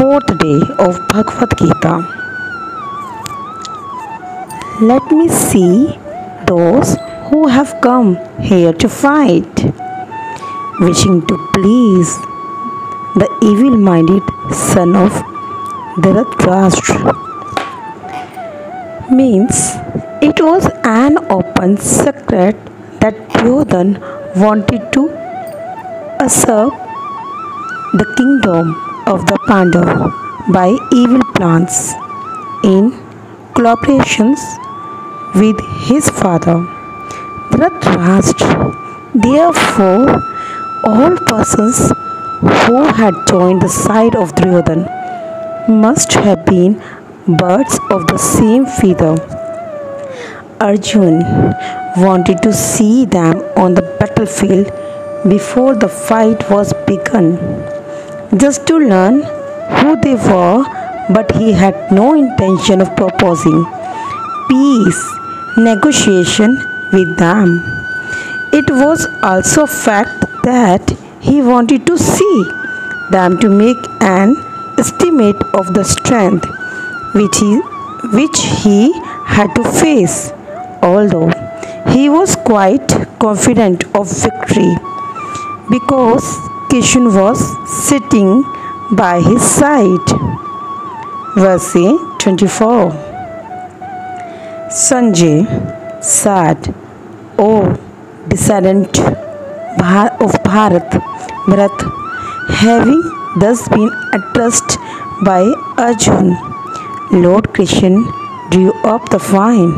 fourth day of Bhagavad Gita. Let me see those who have come here to fight, wishing to please the evil-minded son of Dhritarashtra. Means it was an open secret that Duryodhana wanted to usurp the kingdom of the Pandava by evil plans in collaborations with his father Dhritarashtra. Therefore, all persons who had joined the side of Duryodhana must have been birds of the same feather. Arjun wanted to see them on the battlefield before the fight was begun, just to learn who they were, but he had no intention of proposing peace negotiation with them. It was also a fact that he wanted to see them to make an estimate of the strength which he had to face, although he was quite confident of victory because Krishna was sitting by his side. Verse 24. Sanjay said, O descendant of Bharat, having thus been addressed by Arjun, Lord Krishna drew up the fine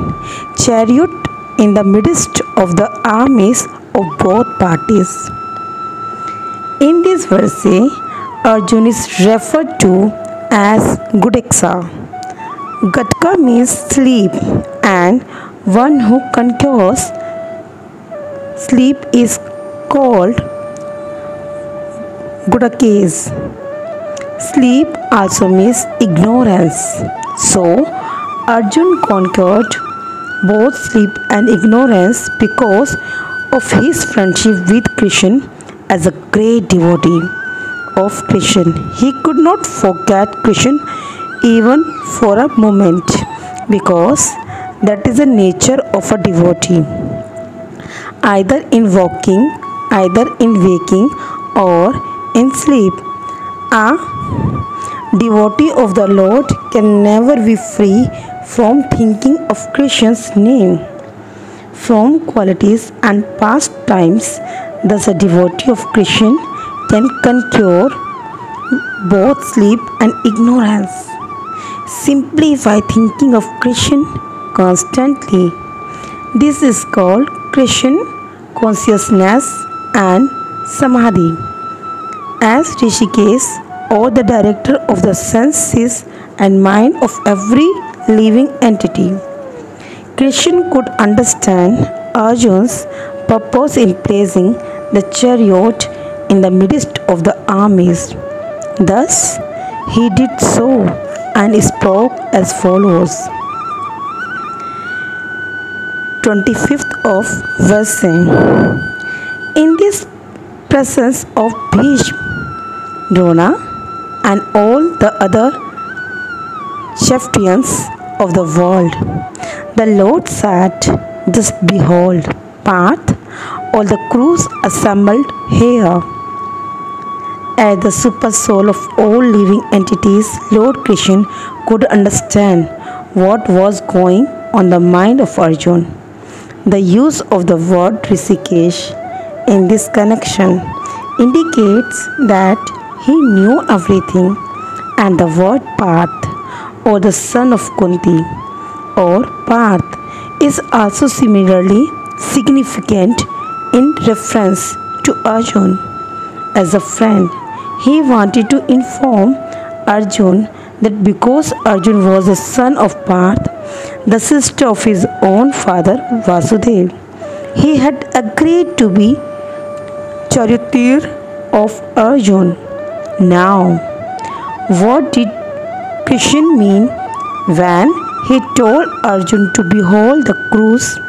chariot in the midst of the armies of both parties. In this verse, Arjun is referred to as Gudeksa. Gatka means sleep, and one who conquers sleep is called Gudakes. Sleep also means ignorance. So, Arjun conquered both sleep and ignorance because of his friendship with Krishna. As a great devotee of Krishna, he could not forget Krishna even for a moment, because that is the nature of a devotee. Either in walking, either in waking, or in sleep, a devotee of the Lord can never be free from thinking of Krishna's name. From qualities and pastimes, thus a devotee of Krishna can conquer both sleep and ignorance simply by thinking of Krishna constantly. This is called Krishna consciousness and Samadhi. As Rishikesh, or the director of the senses and mind of every living entity, Krishna could understand Arjun's purpose in placing the chariot in the midst of the armies. Thus, he did so and spoke as follows. 25th of verse. In this presence of Bhishma, Drona, and all the other chieftains of the world, the Lord said, just behold, Parth, all the crews assembled here. As the super soul of all living entities, Lord Krishna could understand what was going on the mind of Arjun. The use of the word Rishikesh in this connection indicates that he knew everything, and the word Parth, or the son of Kunti, or Parth, is also similarly significant in reference to Arjun. As a friend, he wanted to inform Arjun that because Arjun was the son of Parth, the sister of his own father Vasudeva, he had agreed to be charioteer of Arjun. Now, what did Krishna mean when he told Arjun to behold the crews?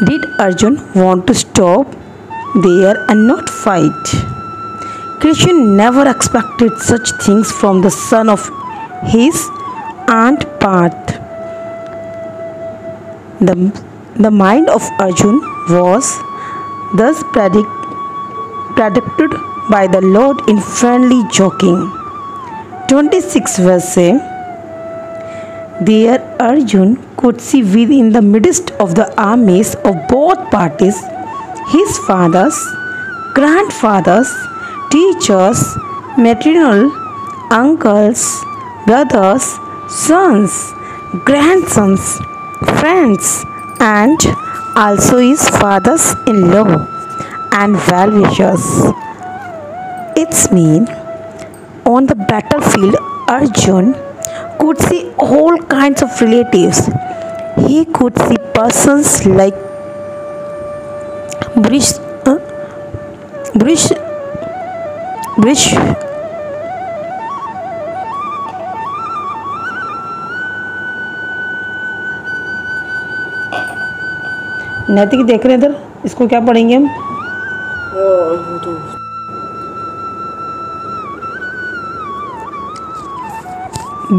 Did Arjun want to stop there and not fight? Krishna never expected such things from the son of his aunt Parth. The mind of Arjun was thus predicted by the Lord in friendly joking. 26 verse say, there Arjun could see within the midst of the armies of both parties his fathers, grandfathers, teachers, maternal uncles, brothers, sons, grandsons, friends, and also his fathers in law and well wishers. It's mean on the battlefield, Arjun could see all kinds of relatives. He could see persons like Brish, Brish, Brish, नैतिक देख रहे हैं इधर, इसको क्या पढ़ेंगे हम?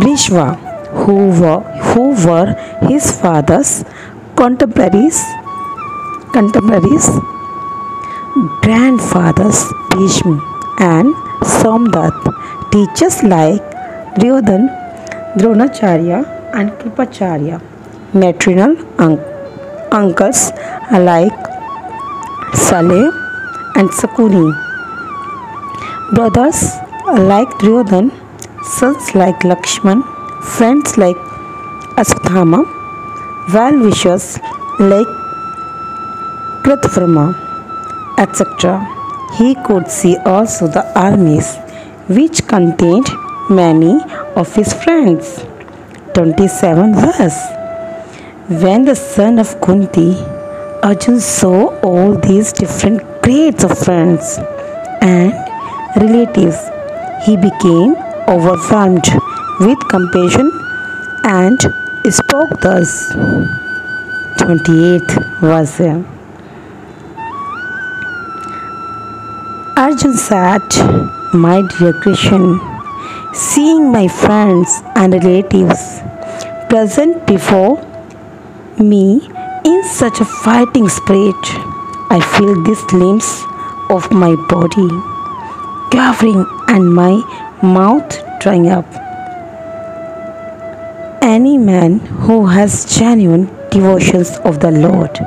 Brishva, who were his father's contemporaries, grandfathers Bhishma and Somdat, teachers like Duryodhan, Dronacharya and Kripacharya, maternal uncles like Saleh and Sakuni, brothers like Duryodhan, sons like Lakshman, friends like Ashwatthama, well-wishers like Kritvarma, etc. He could see also the armies which contained many of his friends. 27 verse. When the son of Kunti, Arjun saw all these different grades of friends and relatives, he became overwhelmed with compassion and spoke thus. 28th verse. Arjun said, my dear Krishna, seeing my friends and relatives present before me in such a fighting spirit, I feel these limbs of my body quivering and my mouth drying up. Any man who has genuine devotions of the Lord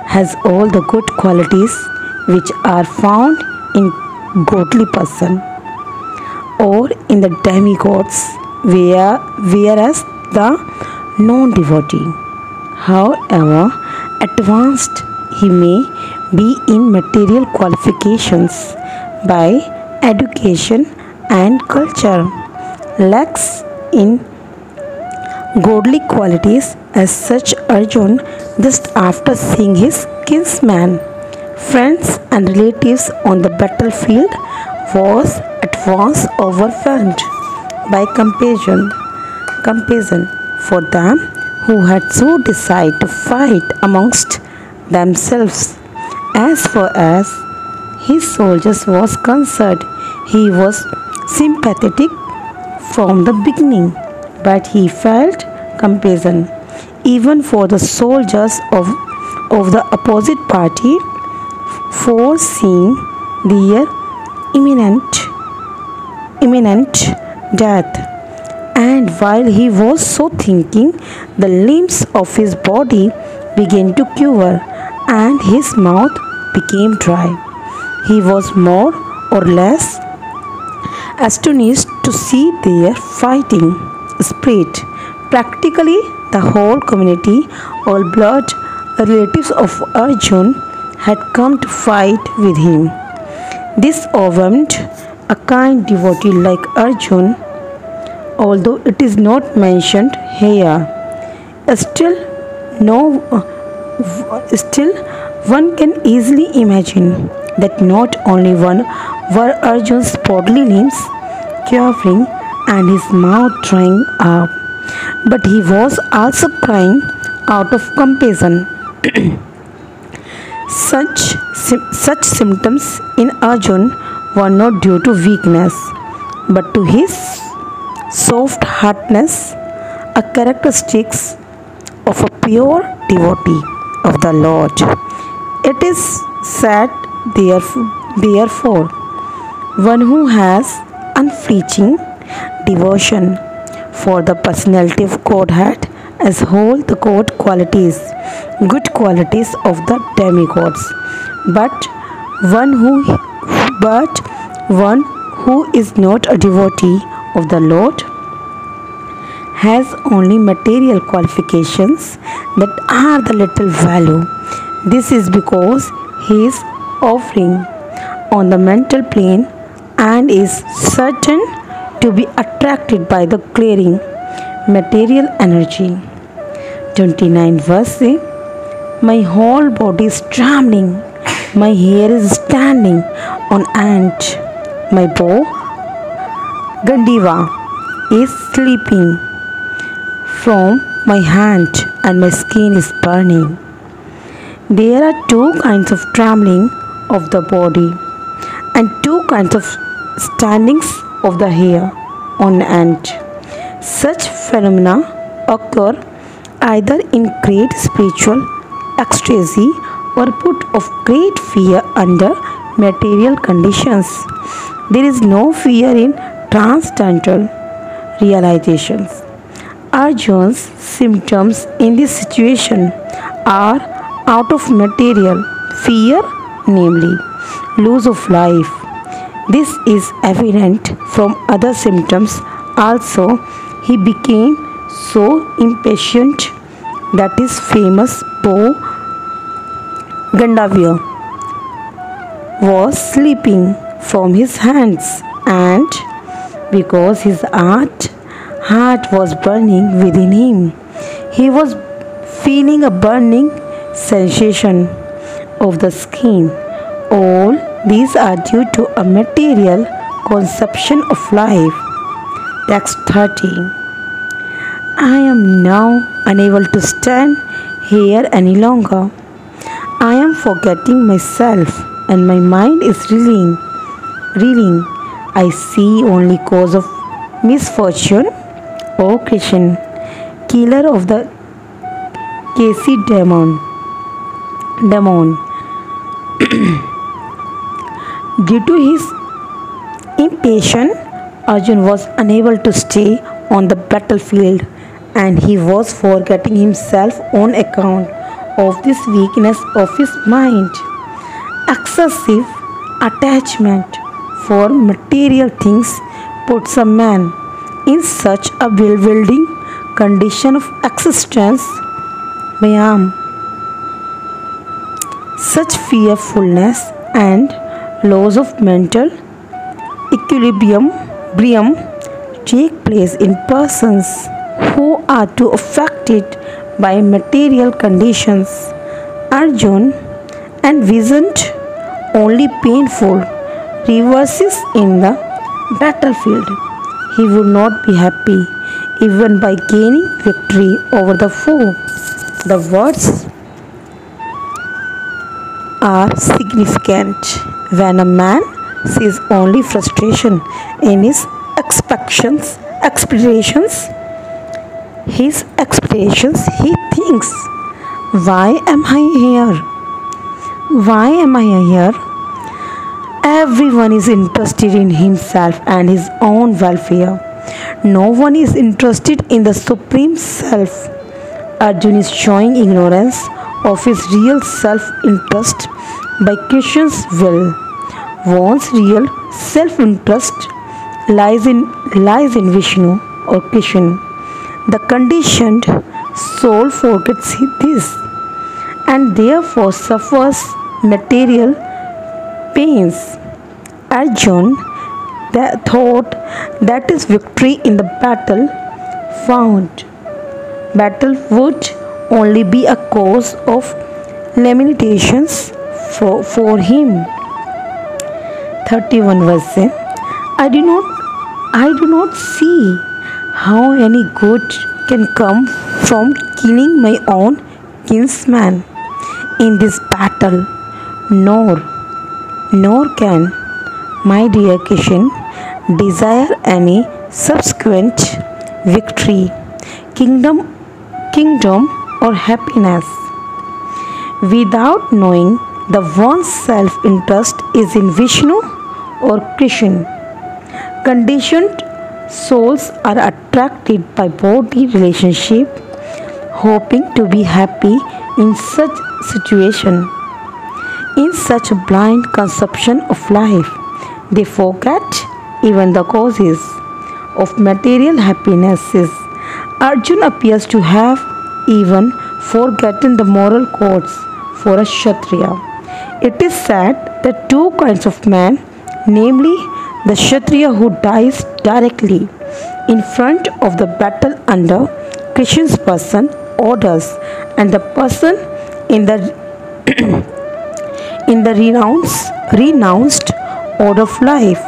has all the good qualities which are found in godly person or in the demigods, whereas the non-devotee, however advanced he may be in material qualifications by education and culture, lacks in godly qualities. As such, Arjun, just after seeing his kinsmen, friends and relatives on the battlefield, was at once overwhelmed by compassion for them who had so decided to fight amongst themselves. As far as his soldiers was concerned, he was sympathetic from the beginning, but he felt compassion even for the soldiers of the opposite party, foreseeing their imminent death. And while he was so thinking, the limbs of his body began to quiver and his mouth became dry. He was more or less astonished to see their fighting spirit. Practically the whole community, all blood relatives of Arjun, had come to fight with him. This overwhelmed a kind devotee like Arjun, although it is not mentioned here. Still one can easily imagine that not only were Arjun's bodily limbs quivering and his mouth drying up, but he was also crying out of compassion. Such symptoms in Arjun were not due to weakness, but to his soft heartedness, a characteristic of a pure devotee of the Lord. It is said, therefore, one who has unflinching devotion for the personality of Godhead as whole, the good qualities of the demigods, but one who is not a devotee of the Lord has only material qualifications that are the little value. This is because he is offering on the mental plane and is certain to be attracted by the clearing material energy. 29 verse say, my whole body is trembling, my hair is standing on end, my bow Gandiva is slipping from my hand and my skin is burning. There are two kinds of trembling of the body and two kinds of standings of the hair on end. Such phenomena occur either in great spiritual ecstasy or put of great fear under material conditions. There is no fear in transcendental realizations. Arjuna's symptoms in this situation are out of material fear, namely loss of life. This is evident from other symptoms also. He became so impatient that his famous bow Gandavya was slipping from his hands, and because his heart was burning within him, he was feeling a burning sensation of the skin. All these are due to a material conception of life. Text 13. I am now unable to stand here any longer. I am forgetting myself and my mind is reeling. I see only cause of misfortune. O Krishna, killer of the Kasi demon. Due to his impatience, Arjun was unable to stay on the battlefield and he was forgetting himself on account of this weakness of his mind. Excessive attachment for material things puts a man in such a bewildering condition of existence. Mayam. Such fearfulness and loss of mental equilibrium take place in persons who are too affected by material conditions. Arjun envisioned only painful reverses in the battlefield. He would not be happy even by gaining victory over the foe. The words are significant. When a man sees only frustration in his expectations, he thinks, why am I here? Why am I here? Everyone is interested in himself and his own welfare. No one is interested in the Supreme Self. Arjun is showing ignorance of his real self-interest by Krishna's will. One's real self-interest lies in Vishnu or Krishna. The conditioned soul forgets this and therefore suffers material pains. Arjun thought that his victory in the battle would only be a cause of lamentations for him. 31 verse. I do not see how any good can come from killing my own kinsman in this battle, nor can My dear Kishan, desire any subsequent victory, kingdom or happiness without knowing the one's self-interest is in Vishnu or Krishna. Conditioned souls are attracted by body relationship, hoping to be happy in such situation. In such a blind conception of life, they forget even the causes of material happinesses. Arjuna appears to have even forgotten the moral codes for a Kshatriya. It is said that two kinds of men, namely the Kshatriya who dies directly in front of the battle under Krishna's person orders, and the person in the renounced order of life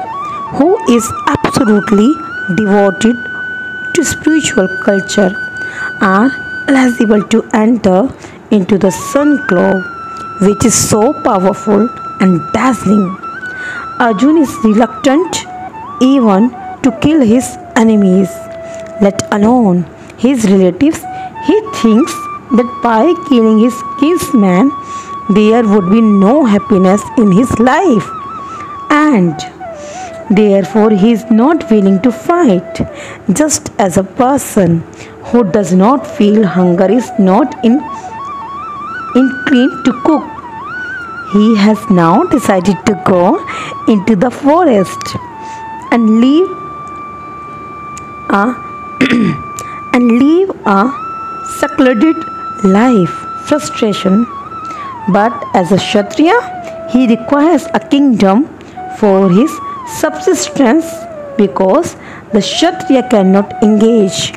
who is absolutely devoted to spiritual culture, are eligible to enter into the sun glow, which is so powerful and dazzling. Arjuna is reluctant even to kill his enemies, let alone his relatives. He thinks that by killing his kinsman, there would be no happiness in his life, and therefore he is not willing to fight. Just as a person who does not feel hunger is not inclined to cook, he has now decided to go into the forest and live a secluded life. Frustration. But as a Kshatriya, he requires a kingdom for his subsistence, because the Kshatriya cannot engage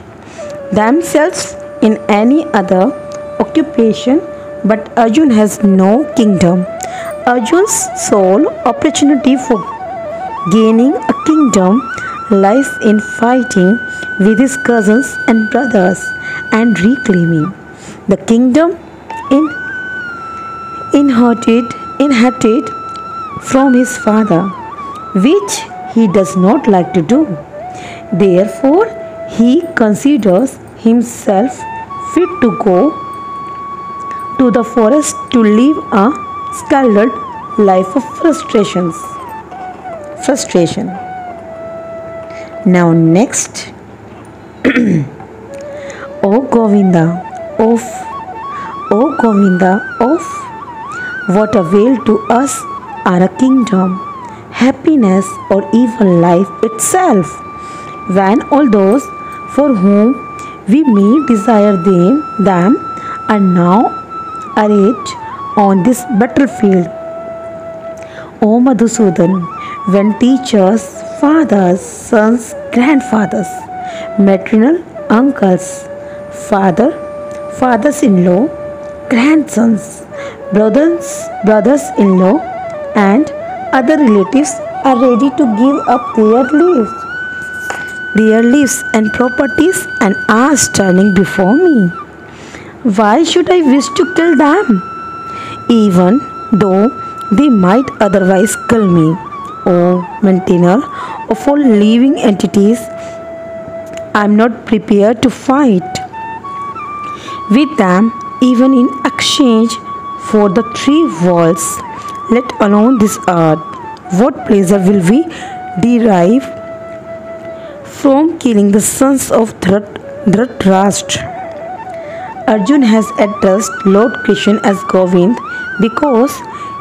themselves in any other occupation. But Arjun has no kingdom. Arjun's sole opportunity for gaining a kingdom lies in fighting with his cousins and brothers and reclaiming the kingdom inherited from his father, which he does not like to do. Therefore, he considers himself fit to go to the forest to live a scalded life of frustration. Now next, O Govinda, of what avail to us are a kingdom, happiness, or even life itself, when all those for whom we may desire them are now arrayed on this battlefield. O Madhusudan, when teachers, fathers, sons, grandfathers, maternal uncles, fathers-in-law, grandsons, brothers-in-law, and other relatives are ready to give up their lives and properties and are standing before me, why should I wish to kill them, even though they might otherwise kill me? O maintainer of all living entities, I am not prepared to fight with them even in exchange for the three worlds, let alone this earth. What pleasure will we derive from killing the sons of Dhritarashtra? Arjuna has addressed Lord Krishna as Govind because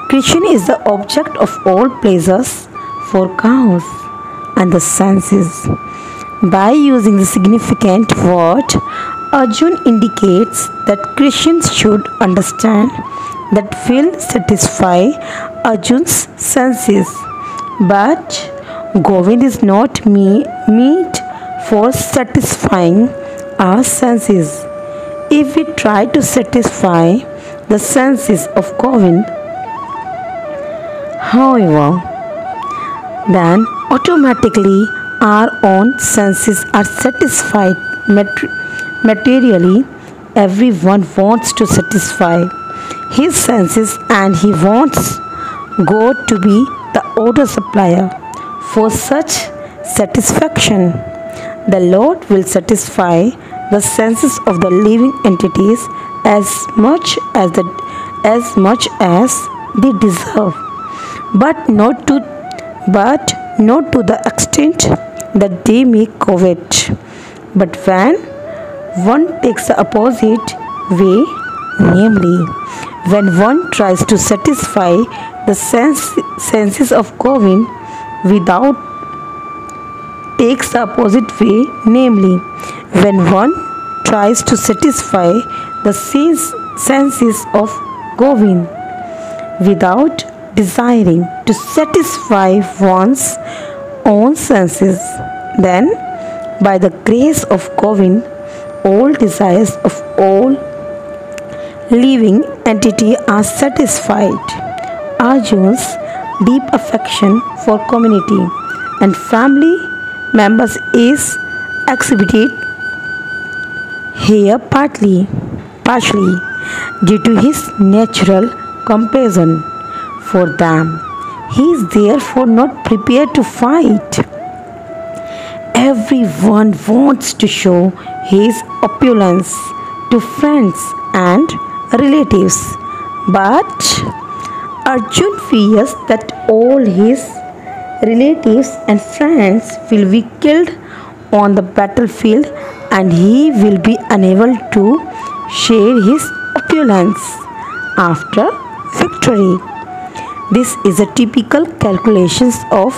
Krishna is the object of all pleasures for cows and the senses. By using the significant word, Arjuna indicates that Christians should understand that will satisfy Arjuna's senses, but Govind is not meet for satisfying our senses. If we try to satisfy the senses of Govind, however, then automatically our own senses are satisfied materially. Everyone wants to satisfy his senses and he wants God to be the order supplier. for such satisfaction. The Lord will satisfy the senses of the living entities as much as they deserve, but not to the extent that they may covet. But when one takes the opposite way, namely, when one tries to satisfy the senses of Govind without takes the opposite way, namely, when one tries to satisfy the senses of Govind without desiring to satisfy one's own senses, then by the grace of Govind, all desires of all living entity are satisfied. Arjun's deep affection for community and family members is exhibited here partially due to his natural compassion for them. He is therefore not prepared to fight. Everyone wants to show his opulence to friends and relatives, but Arjun fears that all his relatives and friends will be killed on the battlefield and he will be unable to share his opulence after victory. This is a typical calculation of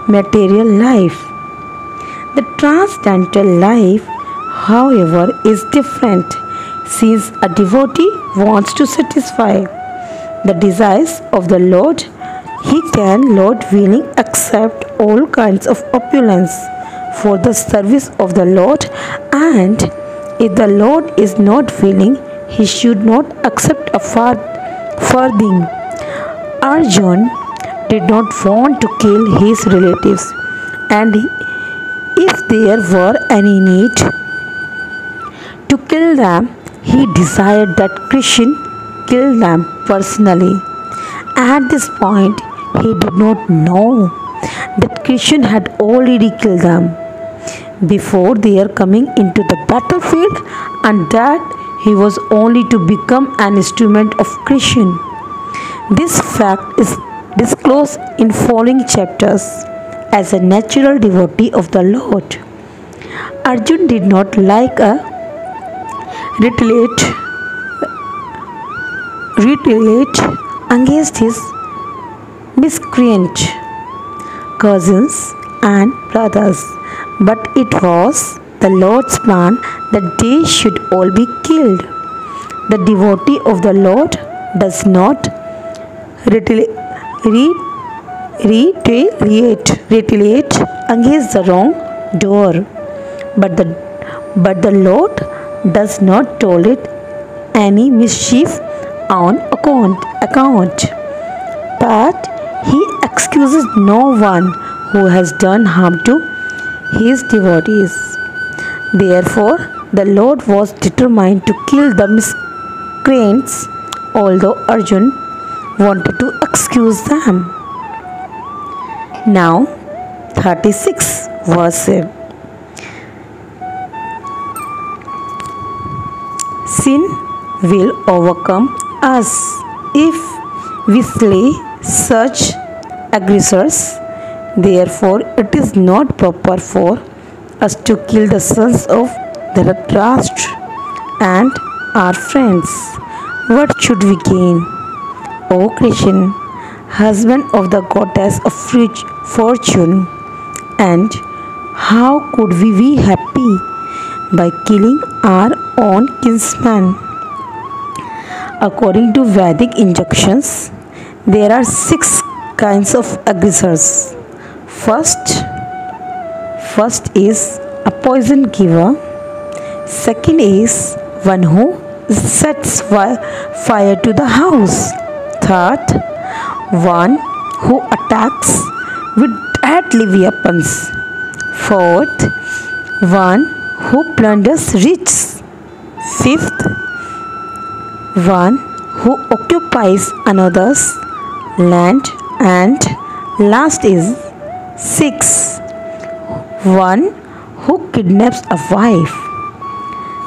material life. The transcendental life, however, is different, since a devotee wants to satisfy the desires of the Lord. He can, Lord willing, accept all kinds of opulence for the service of the Lord, and if the Lord is not willing, he should not accept a farthing. Arjun did not want to kill his relatives, and if there were any need to kill them, he desired that Krishna kill them personally. At this point, he did not know that Krishna had already killed them before their coming into the battlefield, and that he was only to become an instrument of Krishna. This fact is disclosed in following chapters. As a natural devotee of the Lord, Arjun did not like a retaliate against his miscreant cousins and brothers, but it was the Lord's plan that they should all be killed. The devotee of the Lord does not retaliate against the wrongdoer, but the Lord does not tolerate any mischief on account, but he excuses no one who has done harm to his devotees. Therefore, the Lord was determined to kill the miscreants, although Arjun wanted to excuse them. Now, 36 verse. Sin will overcome us if we slay such aggressors. Therefore, it is not proper for us to kill the sons of Dhritarashtra and our friends. What should we gain? O Krishna, husband of the goddess of fortune, and how could we be happy by killing our own kinsman? According to Vedic injunctions, there are 6 kinds of aggressors. First is a poison giver. Second is one who sets fire to the house. Third, one who attacks with deadly weapons. Fourth, one who plunders rich. Fifth, one who occupies another's land. And last is 6. One who kidnaps a wife.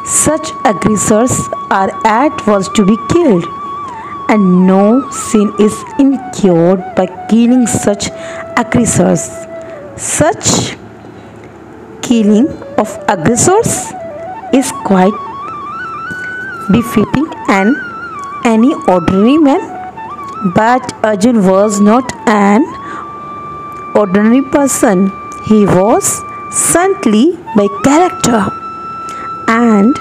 Such aggressors are at once to be killed, and no sin is incurred by killing such aggressors. Such killing of aggressors is quite befitting any ordinary man. But Arjun was not an ordinary person. He was saintly by character, and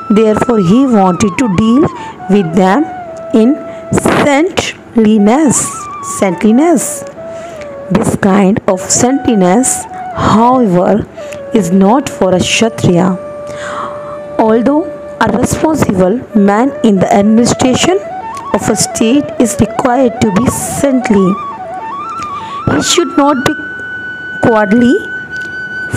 therefore he wanted to deal with them in saintliness. This kind of saintliness, however, is not for a Kshatriya. Although a responsible man in the administration of a state is required to be saintly, he should not be cowardly.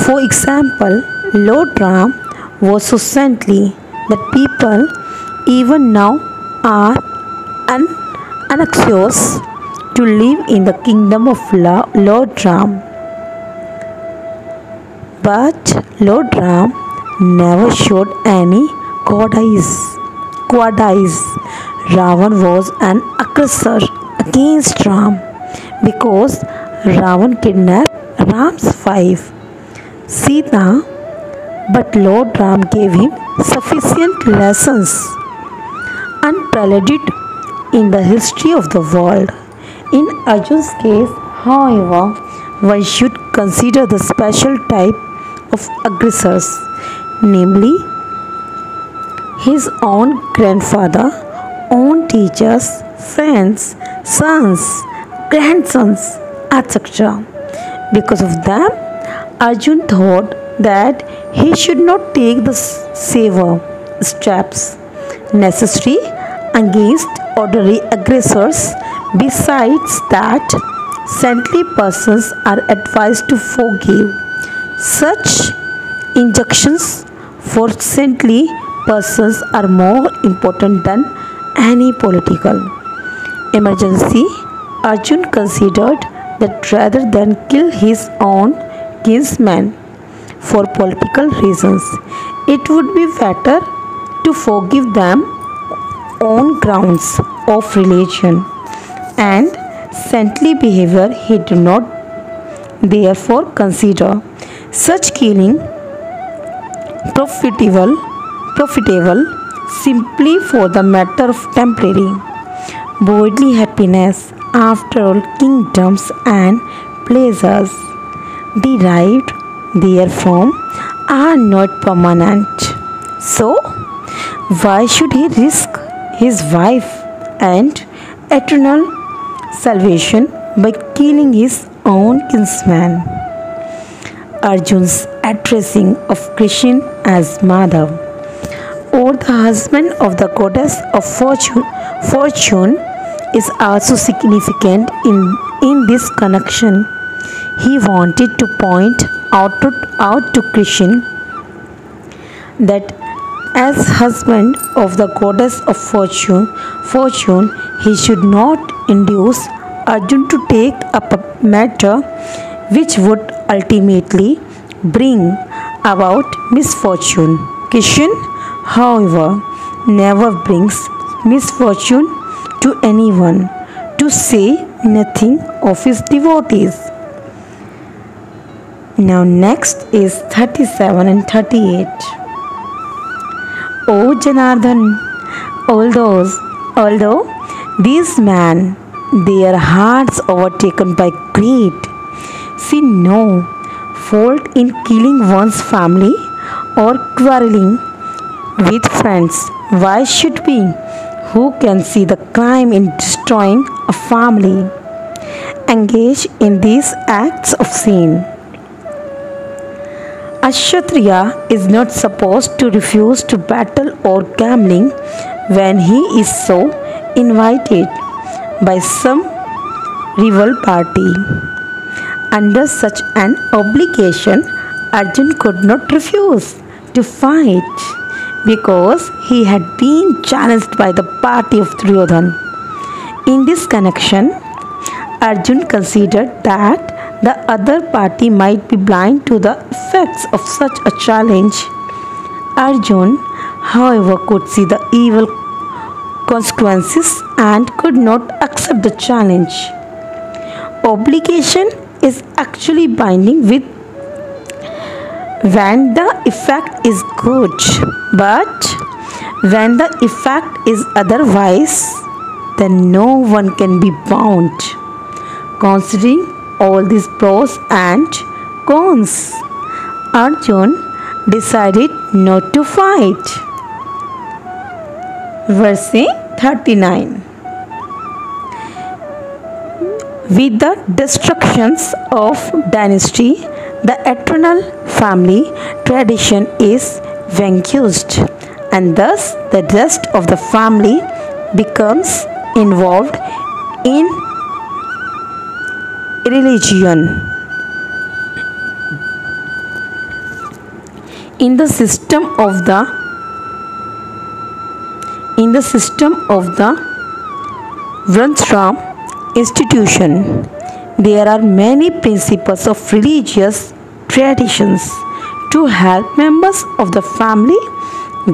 For example, Lord Ram was so saintly that people even now are anxious to live in the kingdom of Lord Ram. But Lord Ram never showed any cowardice. Ravan was an aggressor against Ram because Ravan kidnapped Ram's wife, Sita, but Lord Ram gave him sufficient lessons unparalleled in the history of the world. In Arjun's case, however, one should consider the special type of aggressors, namely his own grandfather, own teachers, friends, sons, grandsons, etc. Because of them, Arjun thought that he should not take the severe steps necessary against ordinary aggressors. Besides that, saintly persons are advised to forgive. Such injunctions for saintly persons are more important than any political emergency. Arjun considered that rather than kill his own kinsmen for political reasons, it would be better to forgive them on grounds of religion and saintly behavior. He did not therefore consider such killing profitable simply for the matter of temporary worldly happiness. After all, kingdoms and pleasures derived therefrom are not permanent. So, why should he risk his wife and eternal salvation by killing his own kinsman? Arjun's addressing of Krishna as Madhav, or the husband of the goddess of fortune, is also significant in this connection. He wanted to point out to Krishna that as husband of the goddess of fortune, he should not induce Arjun to take up a matter which would ultimately bring about misfortune. Krishna, however, never brings misfortune to anyone, to say nothing of his devotees. Now next is 37 and 38. O Janardhan, although these men, their hearts overtaken by greed, see no fault in killing one's family or quarreling with friends, why should we, who can see the crime in destroying a family, engage in these acts of sin? A Kshatriya is not supposed to refuse to battle or gambling when he is so invited by some rival party. Under such an obligation, Arjun could not refuse to fight because he had been challenged by the party of Duryodhana. In this connection, Arjun considered that the other party might be blind to the effects of such a challenge. Arjun, however, could see the evil consequences and could not accept the challenge. Obligation is actually binding with when the effect is good, but when the effect is otherwise, then no one can be bound. Considering all these pros and cons, Arjun decided not to fight. Verse 39. With the destructions of dynasty, the eternal family tradition is vanquished, and thus the rest of the family becomes involved in religion. In the system of the Varnashram institution, there are many principles of religious traditions to help members of the family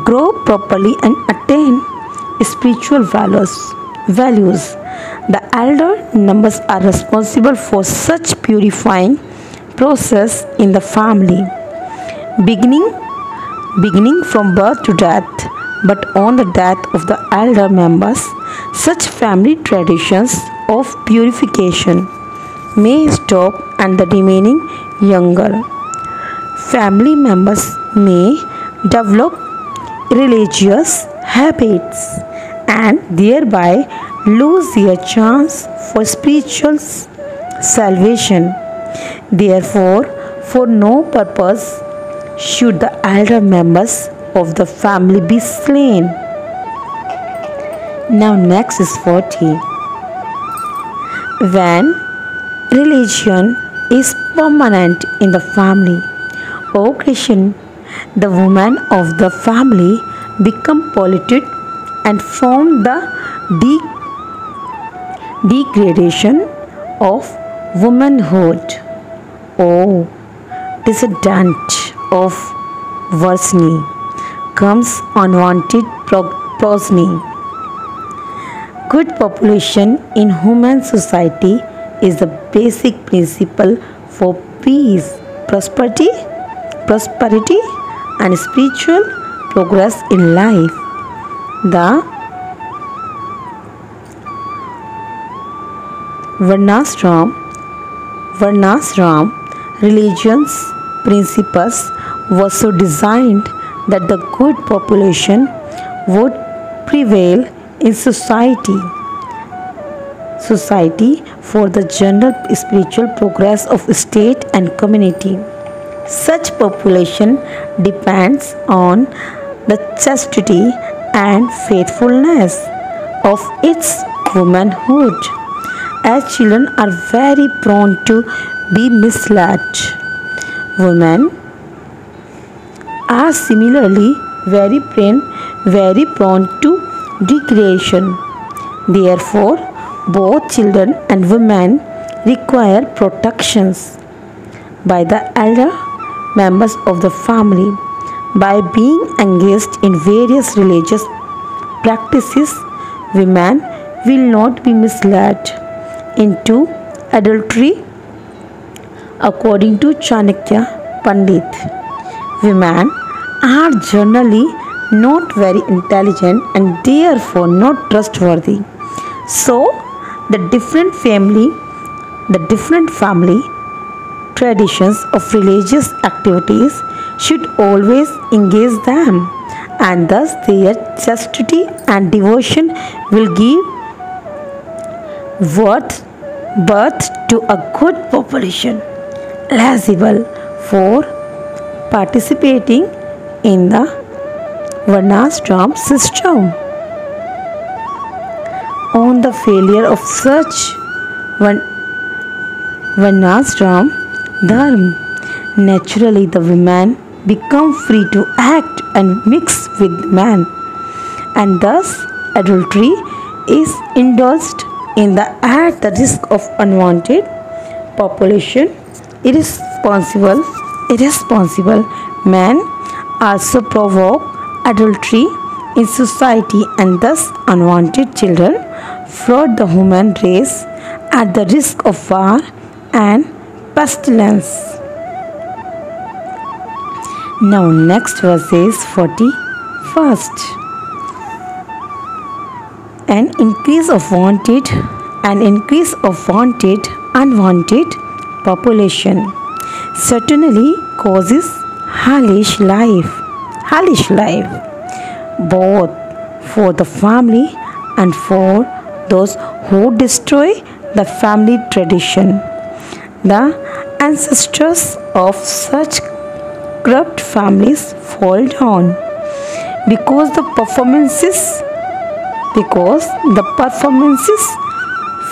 grow properly and attain spiritual values. The elder members are responsible for such purifying process in the family, beginning from birth to death. But on the death of the elder members, such family traditions of purification may stop, and the remaining younger family members may develop religious habits and thereby lose their chance for spiritual salvation. Therefore, for no purpose should the elder members of the family be slain. Now next is 40. When religion is permanent in the family, O Krishna, the women of the family become polluted and form the degradation of womanhood. O descendant of Varsni, comes unwanted progeny. Good population in human society is the basic principle for peace, prosperity and spiritual progress in life. The Varnashram religion's principles were so designed that the good population would prevail in society for the general spiritual progress of state and community. Such population depends on the chastity and faithfulness of its womanhood, as children are very prone to be misled. Women are similarly very prone to degradation. Therefore, both children and women require protections by the elder members of the family. By being engaged in various religious practices, women will not be misled into adultery. According to Chanakya Pandit, women are generally not very intelligent and therefore not trustworthy. So, the different family traditions of religious activities should always engage them, and thus their chastity and devotion will give birth to a good population, eligible for participating in the Varnashram system. On the failure of such Varnashram dharma, naturally the women become free to act and mix with men, and thus adultery is indulged in at the risk of unwanted population, irresponsible men also provoke adultery in society and thus unwanted children flood the human race at the risk of war and pestilence. Now next verse is 41st. An increase of unwanted population certainly causes hellish life both for the family and for those who destroy the family tradition. The ancestors of such corrupt families fall down because the performances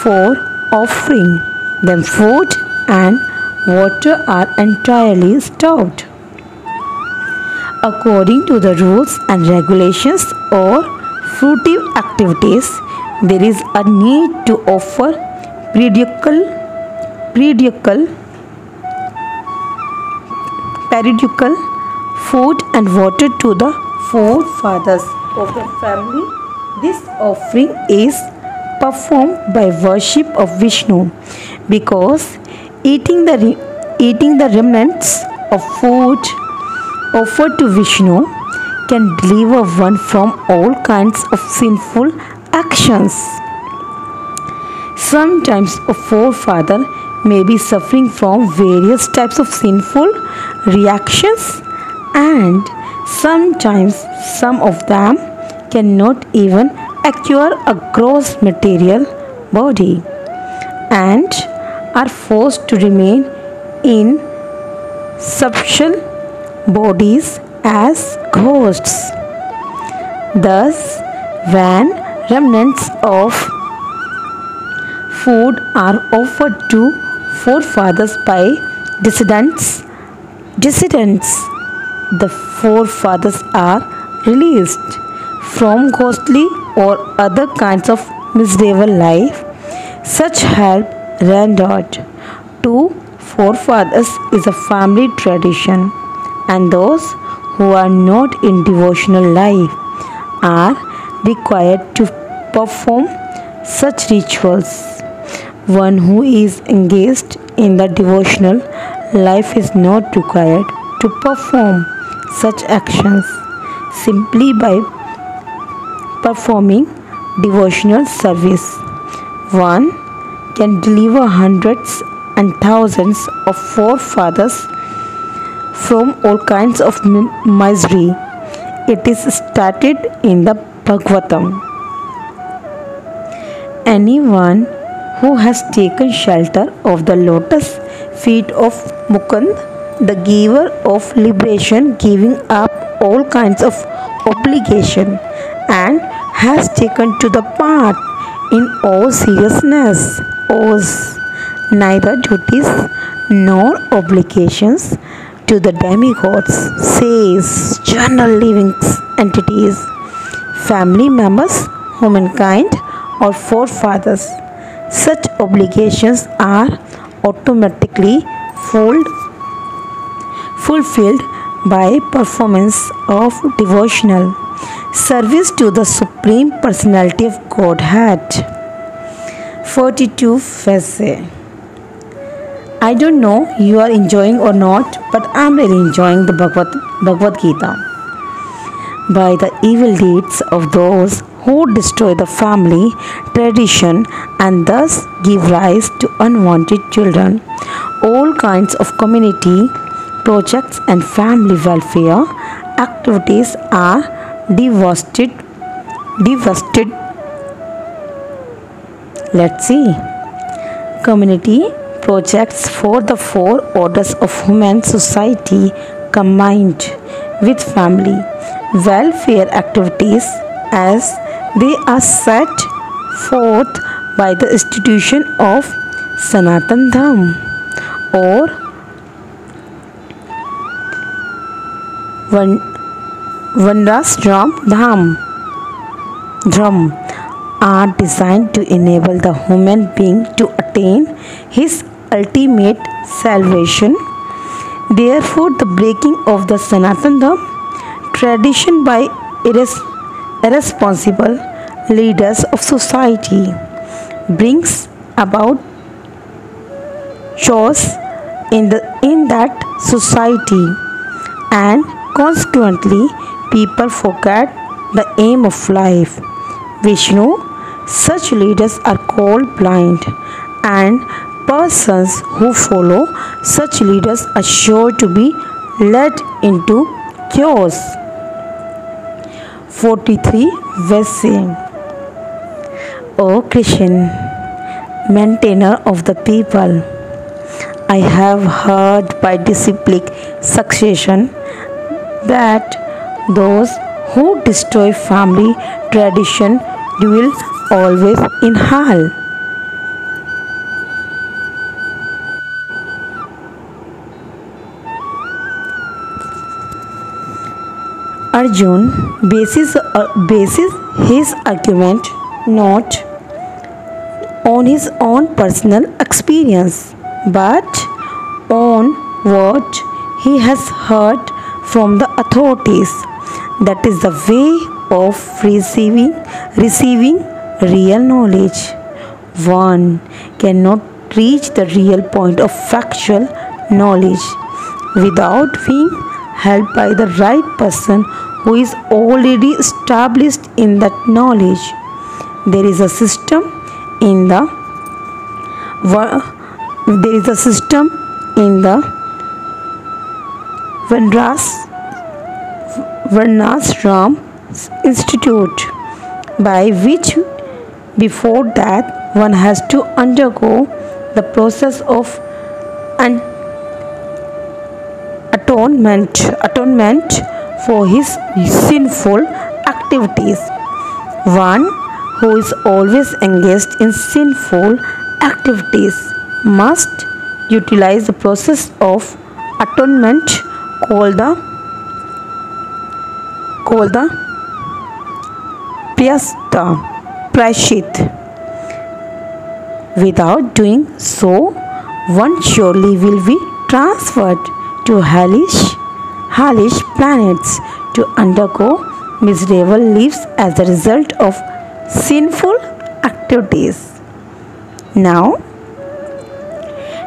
for offering them food and water are entirely stopped. According to the rules and regulations or fruitive activities, there is a need to offer periodical food and water to the forefathers of the family. This offering is performed by worship of Vishnu because eating the remnants of food offered to Vishnu can deliver one from all kinds of sinful actions. Sometimes a forefather may be suffering from various types of sinful reactions, and sometimes some of them cannot even acquire a gross material body and are forced to remain in substantial bodies as ghosts. Thus, when remnants of food are offered to forefathers by dissidents, the forefathers are released from ghostly or other kinds of miserable life. Such help rendered to forefathers is a family tradition, and those who are not in devotional life are required to perform such rituals. One who is engaged in the devotional life is not required to perform such actions. Simply by performing devotional service, one can deliver hundreds and thousands of forefathers from all kinds of misery. It is stated in the Bhagavatam. Anyone who has taken shelter of the lotus feet of Mukund, the giver of liberation, giving up all kinds of obligation, and has taken to the path in all seriousness, owes neither duties nor obligations to the demigods, says general living entities, family members, humankind, or forefathers. Such obligations are automatically fulfilled by performance of devotional service to the Supreme Personality of Godhead. 42 Fesse. I don't know you are enjoying or not, but I am really enjoying the Bhagavad Gita. By the evil deeds of those who destroy the family tradition and thus give rise to unwanted children, all kinds of community projects and family welfare activities are devastated. Let's see. Community projects for the four orders of human society combined with family welfare activities as they are set forth by the institution of Sanatan Dham or Varnashram Dham are designed to enable the human being to attain his ultimate salvation. Therefore, the breaking of the Sanatana Dharma tradition by irresponsible leaders of society brings about chaos in that society, and consequently people forget the aim of life. Vishnu, such leaders are called blind, and persons who follow such leaders are sure to be led into chaos. 43 Vese. O Krishna, maintainer of the people, I have heard by disciplic succession that those who destroy family tradition dwell always in hell. Arjun bases his argument not on his own personal experience but on what he has heard from the authorities. That is the way of receiving real knowledge. One cannot reach the real point of factual knowledge without being helped by the right person who is already established in that knowledge. There is a system in the Varnashram Institute, by which before that one has to undergo the process of atonement for his sinful activities. One who is always engaged in sinful activities must utilize the process of atonement called the Prashit. Without doing so, one surely will be transferred to hellish planets to undergo miserable lives as a result of sinful activities. Now,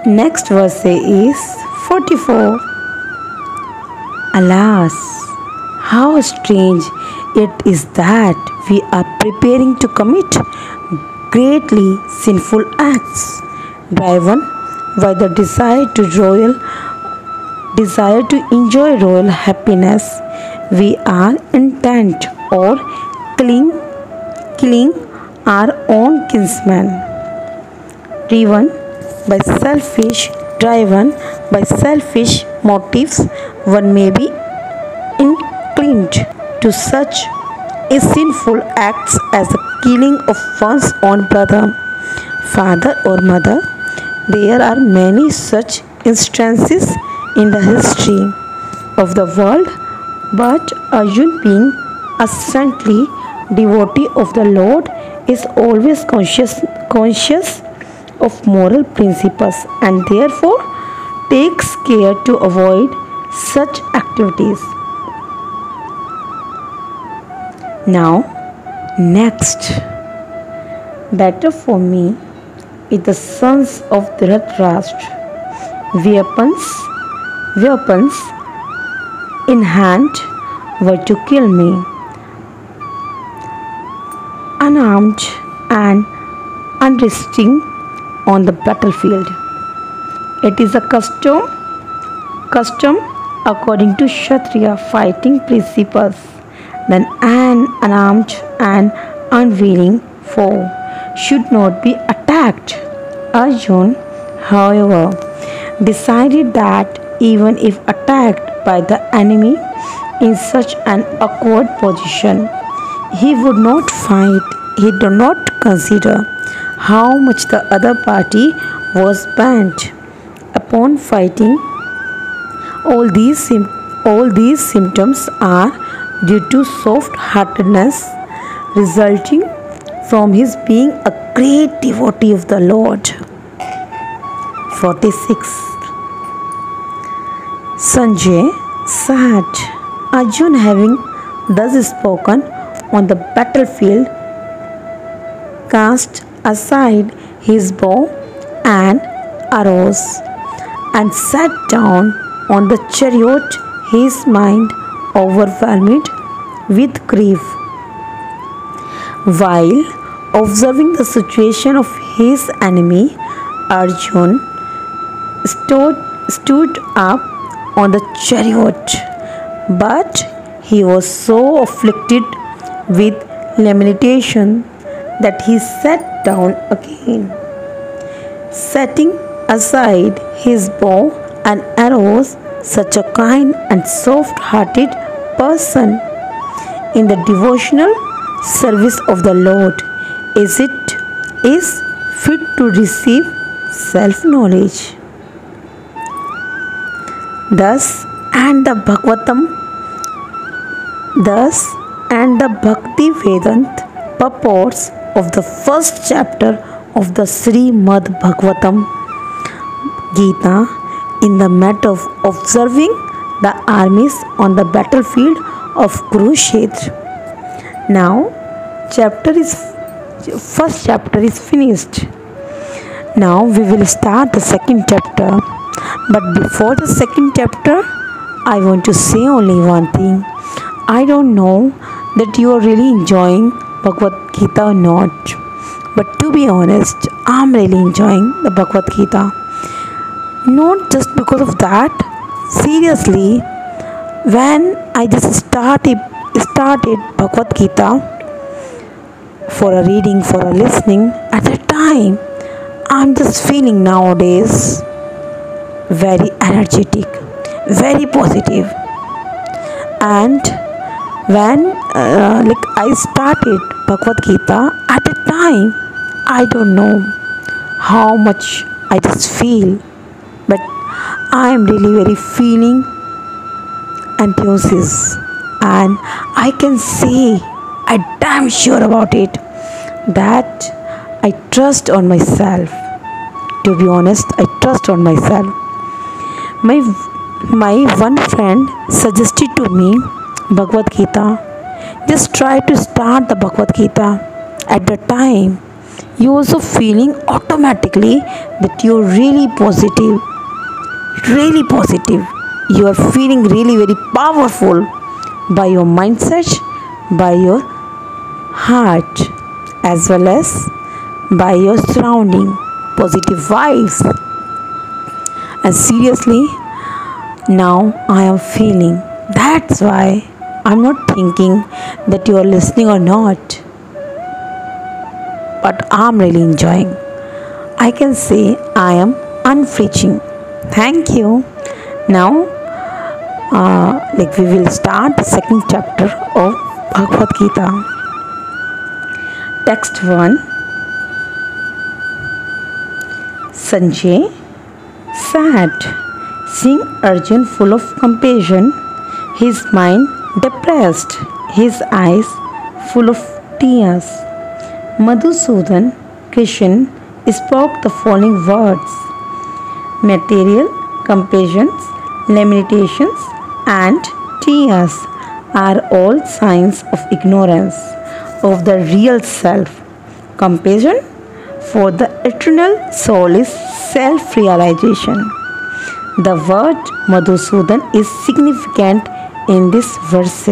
next verse is 44. Alas, how strange it is that we are preparing to commit greatly sinful acts, driven by the desire to enjoy royal happiness. We are intent or killing our own kinsmen, driven by selfish motives. One may be inclined to such a sinful acts as the killing of one's own brother, father or mother. There are many such instances in the history of the world, but Arjun, being a saintly devotee of the Lord, is always conscious of moral principles and therefore takes care to avoid such activities. Now, next, better for me is the sons of Dhritarashtra, weapons in hand, were to kill me, unarmed and unresisting on the battlefield. It is a custom according to Kshatriya fighting principles that an unarmed and unwilling foe should not be attacked. Arjun, however, decided that even if attacked by the enemy in such an awkward position, he would not fight. He did not consider how much the other party was bent upon fighting. All these symptoms are due to soft-heartedness resulting from his being a great devotee of the Lord. 46. Sanjay sat. Arjun, having thus spoken on the battlefield, cast aside his bow and arrows and sat down on the chariot, his mind overwhelmed with grief. While observing the situation of his enemy, Arjun stood up on the chariot, but he was so afflicted with lamentation that he sat down again. Setting aside his bow and arrows, such a kind and soft-hearted person in the devotional service of the Lord is fit to receive self-knowledge. Thus and the Bhakti Vedanta purports of the first chapter of the Srimad Bhagavatam Gita in the matter of observing the armies on the battlefield of Kurukshetra. Now, first chapter is finished. Now we will start the second chapter. But before the second chapter, I want to say only one thing. I don't know that you are really enjoying Bhagavad Gita or not. But to be honest, I'm really enjoying the Bhagavad Gita. Not just because of that. Seriously, when I just started Bhagavad Gita for a reading, for a listening, at that time, I'm just feeling nowadays very energetic, very positive. And when I started Bhagavad Gita, at that time, I don't know how much I just feel, but I am really very feeling enthusiasm, and I can say, I'm damn sure about it, that I trust on myself. To be honest, I trust on myself. My one friend suggested to me Bhagavad Gita. Just try to start the Bhagavad Gita. At the time, you also feeling automatically that you're really positive. Really positive. You are feeling really very powerful by your mindset, by your heart, as well as by your surrounding. Positive vibes. And seriously, now I am feeling. That's why I'm not thinking that you are listening or not. But I'm really enjoying. I can say I am unfreezing. Thank you. Now, we will start the second chapter of Bhagavad Gita. Text 1. Sanjay sat, seeing Arjun full of compassion, his mind depressed, his eyes full of tears. Madhusudan Krishna spoke the following words: material, compassions, lamentations, and tears are all signs of ignorance of the real self. Compassion for the eternal soul is self-realization. The word Madhusudan is significant in this verse.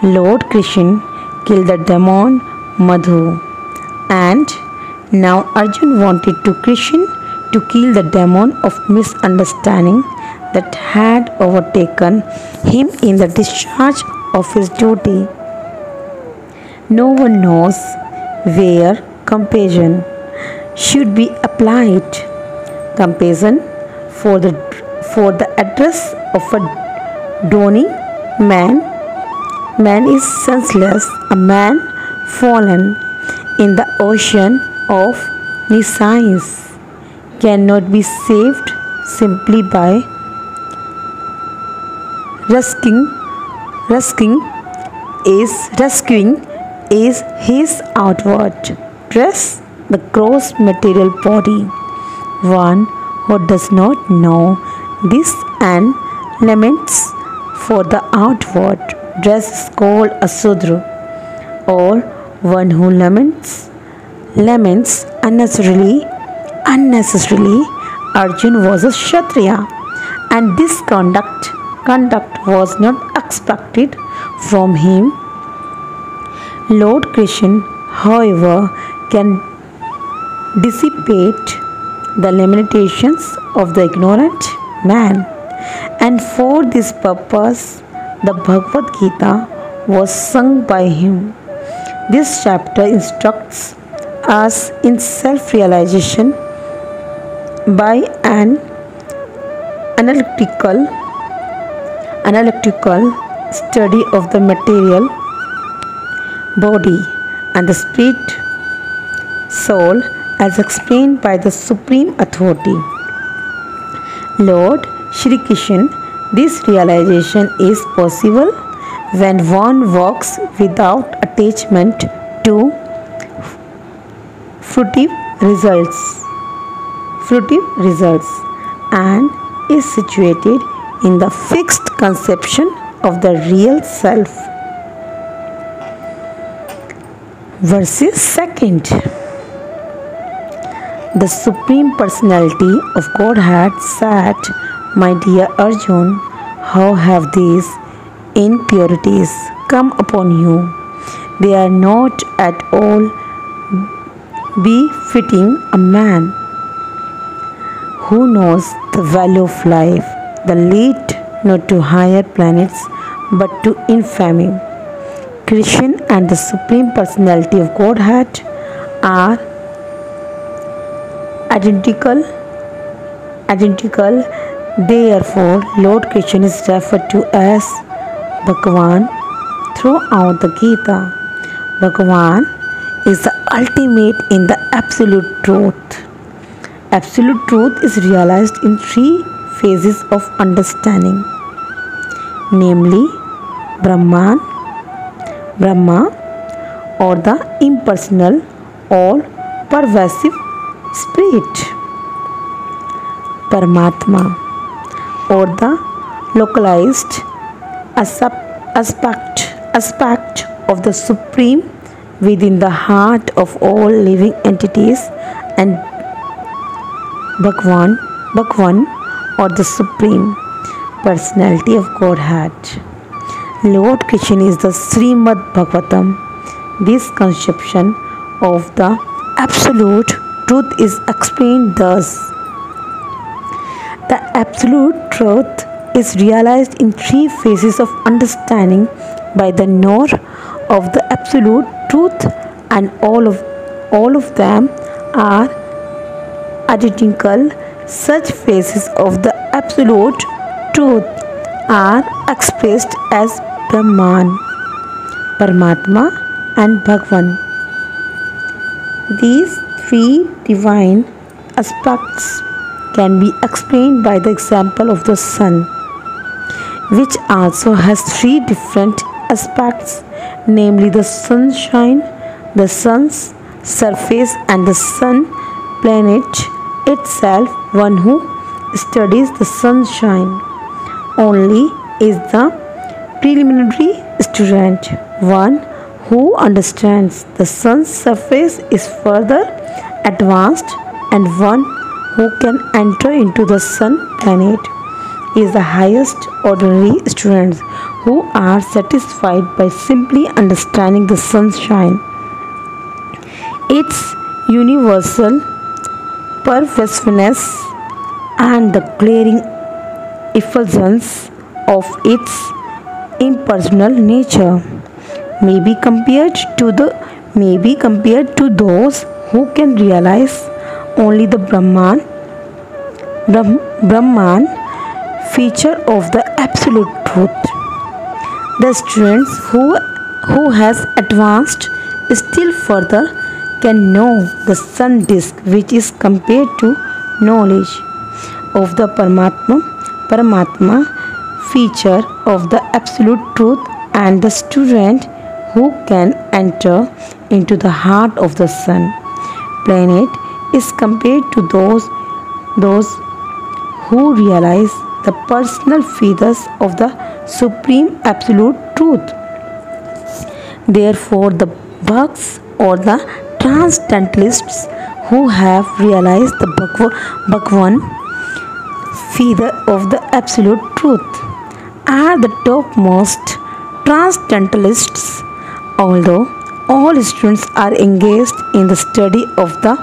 Lord Krishna killed the demon Madhu, and now Arjun wanted to Krishna to kill the demon of misunderstanding that had overtaken him in the discharge of his duty. No one knows where compassion should be applied. Compassion for the address of a drowning man. Man is senseless, a man fallen in the ocean of nescience cannot be saved simply by rescuing is his outward dress, the gross material body. One who does not know this and laments for the outward dress is called a Sudra, or one who laments unnecessarily. Arjun was a Kshatriya, and this conduct was not expected from him. Lord Krishna, however, can dissipate the limitations of the ignorant man, and for this purpose the Bhagavad Gita was sung by him. This chapter instructs us in self-realization by an analytical study of the material body and the spirit soul as explained by the supreme authority, Lord Shri Krishna. This realization is possible when one walks without attachment to fruitive results and is situated in the fixed conception of the real self. Verses 2. The Supreme Personality of Godhead said, "My dear Arjun, how have these impurities come upon you? They are not at all befitting a man who knows the value of life, the lead not to higher planets but to infamy." Krishna and the Supreme Personality of Godhead are identical. Therefore, Lord Krishna is referred to as Bhagavan throughout the Gita. Bhagavan is the ultimate in the absolute truth. Absolute truth is realized in three phases of understanding, namely Brahma, or the impersonal or pervasive spirit, Paramatma, or the localized aspect of the Supreme within the heart of all living entities, and Bhagwan, or the Supreme Personality of Godhead. Lord Krishna is the Srimad Bhagavatam. This conception of the absolute truth is explained thus. The absolute truth is realized in three phases of understanding by the knower of the absolute truth, and all of them are identical. Such phases of the absolute truth are expressed as Brahman, Paramatma, and Bhagavan. These three divine aspects can be explained by the example of the sun, which also has three different aspects, namely the sunshine, the sun's surface, and the sun planet itself. One who studies the sunshine only is the preliminary student. One who understands the sun's surface is further advanced, and one who can enter into the sun planet is the highest ordinary students who are satisfied by simply understanding the sunshine, its universal pervasiveness, and the glaring effulgence of its impersonal nature. May be compared to those who can realize only the Brahman feature of the absolute truth. The students who has advanced still further can know the sun disk, which is compared to knowledge of the Paramatma feature of the absolute truth, and the student who can enter into the heart of the sun planet is compared to those who realize the personal features of the Supreme Absolute Truth. Therefore, the Bhaks or the Transcendentalists who have realized the Bhagwan feather of the Absolute Truth are the topmost Transcendentalists, although all students are engaged in the study of the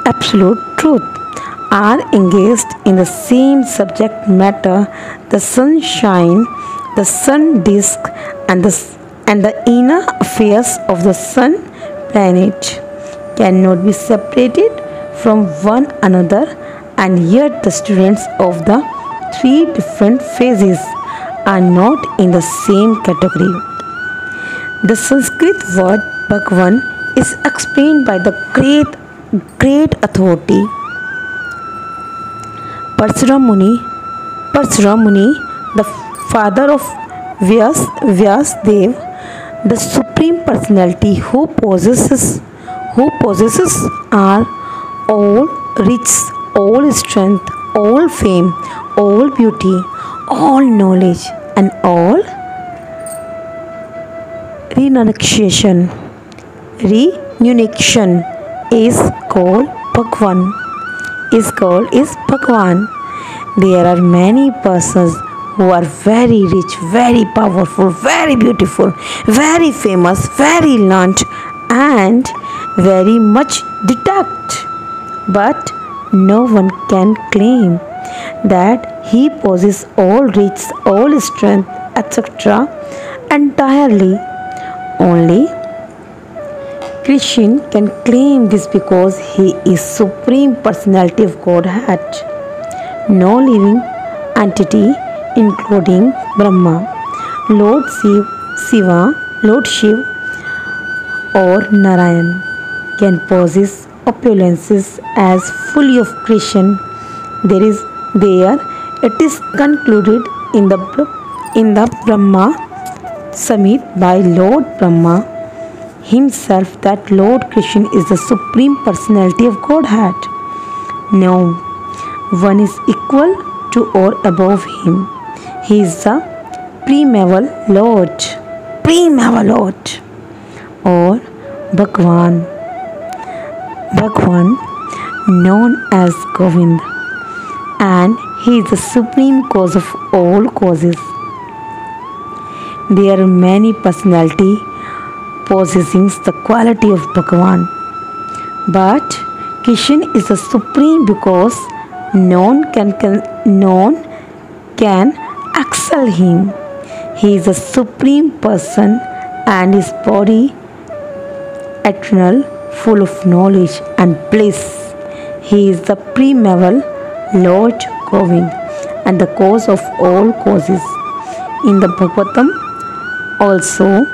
Absolute Truth, are engaged in the same subject matter, the sunshine, the sun disk, and the inner affairs of the sun planet cannot be separated from one another, and yet the students of the three different phases are not in the same category. The Sanskrit word Bhagwan is explained by the great authority Parsuram Muni, the father of Vyasdev, the Supreme Personality who possesses all riches, all strength, all fame, all beauty, all knowledge, and all renunciation is called Bhagwan. There are many persons who are very rich, very powerful, very beautiful, very famous, very learned, and very much detached. But no one can claim that he possesses all riches, all strength, etc. entirely. Only Krishna can claim this because he is Supreme Personality of Godhead. No living entity, including Brahma, Lord Shiva, or Narayan, can possess opulences as fully of Krishna. It is concluded in the Brahma Samhita by Lord Brahma himself that Lord Krishna is the Supreme Personality of Godhead. No one is equal to or above him. He is the primeval Lord or Bhagwan, known as Govind, and he is the supreme cause of all causes. There are many personalities possessing the quality of Bhagwan, but Krishna is the supreme because none can excel him. He is a supreme person and his body eternal, full of knowledge and bliss. He is the primeval Lord Govind and the cause of all causes. In the Bhagavatam also,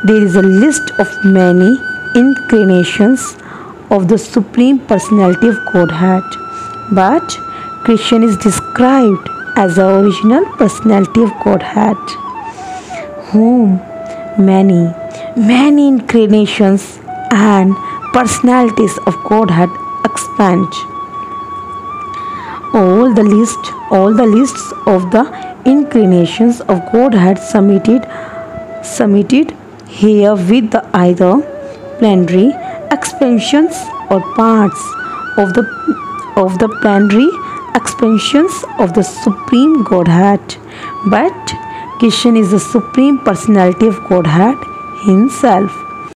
there is a list of many incarnations of the Supreme Personality of Godhead, but Krishna is described as the original personality of Godhead, whom many incarnations and personalities of Godhead expand. All the lists of the incarnations of Godhead submitted here with the either plenary expansions or parts of the plenary expansions of the Supreme Godhead. But Krishna is the Supreme Personality of Godhead himself.